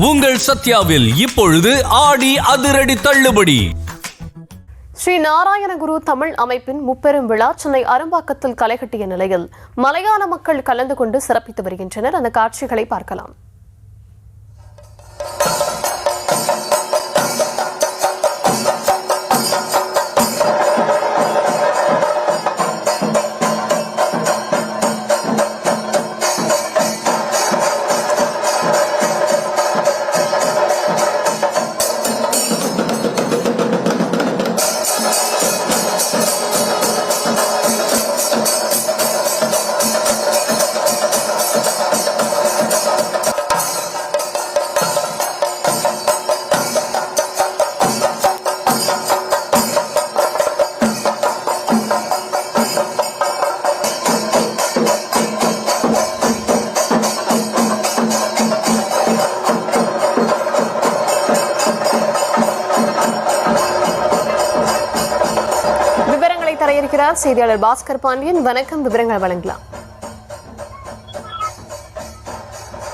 உங்கள் சத்யாவில் இப்பொழுது ஆடி அதிரடி தள்ளுபடி. ஸ்ரீ நாராயணகுரு தமிழ் அமைப்பின் முப்பெரும் விழா சென்னை அரும்பாக்கத்தில் களைகட்டிய நிலையில் மலையாள மக்கள் கலந்து கொண்டு சிறப்பித்து வருகின்றனர். அந்த காட்சிகளை பார்க்கலாம். இருக்கிறார் செய்தியாளர் பாஸ்கர் பாண்டியன். வணக்கம், விவரங்கள் வழங்கலாம்.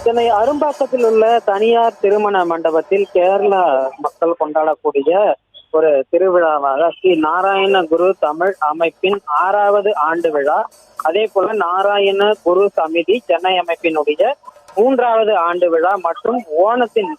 சென்னை அரும்பாக்கத்தில் உள்ள தனியார் திருமண மண்டபத்தில் கேரள மக்கள் கொண்டாடக்கூடிய ஒரு திருவிழாவாக ஸ்ரீ நாராயண குரு தமிழ் அமைப்பின் 6வது ஆண்டு விழா, அதே போல நாராயண குரு சமிதி சென்னை அமைப்பினுடைய 3வது ஆண்டு விழா மற்றும் ஓணத்தின்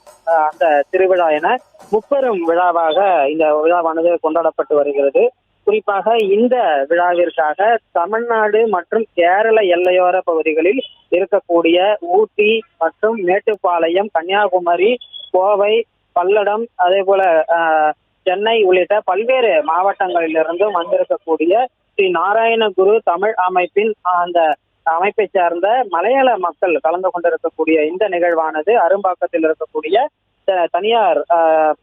அந்த திருவிழா என முப்பெரும் விழாவாக இந்த விழாவானது கொண்டாடப்பட்டு வருகிறது. குறிப்பாக இந்த விழாவிற்காக தமிழ்நாடு மற்றும் கேரள எல்லையோர பகுதிகளில் இருக்கக்கூடிய ஊட்டி மற்றும் மேட்டுப்பாளையம், கன்னியாகுமரி, கோவை, பல்லடம், அதே போல சென்னை உள்ளிட்ட பல்வேறு மாவட்டங்களிலிருந்தும் வந்திருக்கக்கூடிய ஸ்ரீ நாராயணகுரு தமிழ் அமைப்பின் அந்த அமைப்பை சார்ந்த மலையாள மக்கள் கலந்து கொண்டிருக்கக்கூடிய இந்த நிகழ்வானது அரும்பாக்கத்தில் இருக்கக்கூடிய தனியார்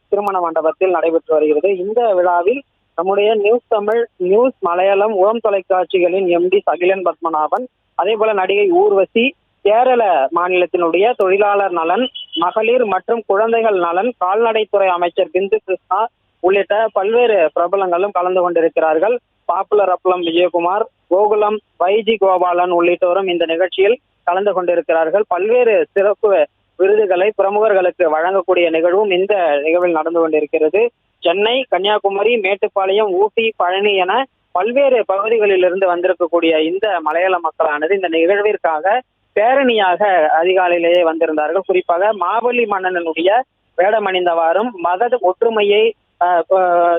திருமண மண்டபத்தில் நடைபெற்று வருகிறது. இந்த விழாவில் நம்முடைய நியூஸ் தமிழ், நியூஸ் மலையாளம், உளம் தொலைக்காட்சிகளின் எம்டி சகிலன் பத்மநாபன், அதே போல நடிகை ஊர்வசி, கேரள மாநிலத்தினுடைய தொழிலாளர் நலன், மகளிர் மற்றும் குழந்தைகள் நலன், கால்நடைத்துறை அமைச்சர் பிந்து கிருஷ்ணா உள்ளிட்ட பல்வேறு பிரபலங்களும் கலந்து கொண்டிருக்கிறார்கள். பாப்புலர் அப்பளம் விஜயகுமார், கோகுலம் வைஜி கோபாலன் உள்ளிட்டோரும் இந்த நிகழ்ச்சியில் கலந்து கொண்டிருக்கிறார்கள். பல்வேறு சிறப்பு விருதுகளை பிரமுகர்களுக்கு வழங்கக்கூடிய நிகழ்வும் இந்த நிகழ்வில் நடந்து கொண்டிருக்கிறது. சென்னை, கன்னியாகுமரி, மேட்டுப்பாளையம், ஊட்டி, பழனி என பல்வேறு பகுதிகளிலிருந்து வந்திருக்கக்கூடிய இந்த மலையாள மக்களானது இந்த நிகழ்விற்காக பேரணியாக அதிகாலையிலேயே வந்திருந்தார்கள். குறிப்பாக மாவலி மன்னனுடைய வேடமணிந்தவாறும் மத ஒற்றுமையை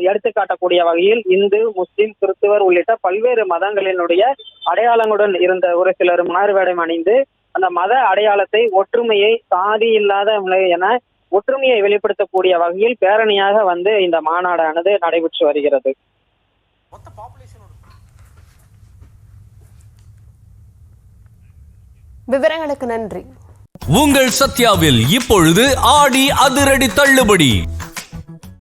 எடுத்துக்காட்டக்கூடிய வகையில் இந்து, முஸ்லிம், கிறிஸ்துவர் உள்ளிட்ட பல்வேறு மதங்களினுடைய அடையாளங்களுடன் இருந்த ஒரு சிலர் மாறு வேடம் அணிந்து அந்த மத அடையாளத்தை, ஒற்றுமையை, சாதி இல்லாத நிலை என ஒற்றுமையை வெளிப்படுத்தக்கூடிய வகையில் பேரணியாக வந்து இந்த மாநாடானது நடைபெற்று வருகிறது. விவரங்களுக்கு நன்றி. உங்கள் சத்யாவில் இப்பொழுது ஆடி அதிரடி தள்ளுபடி.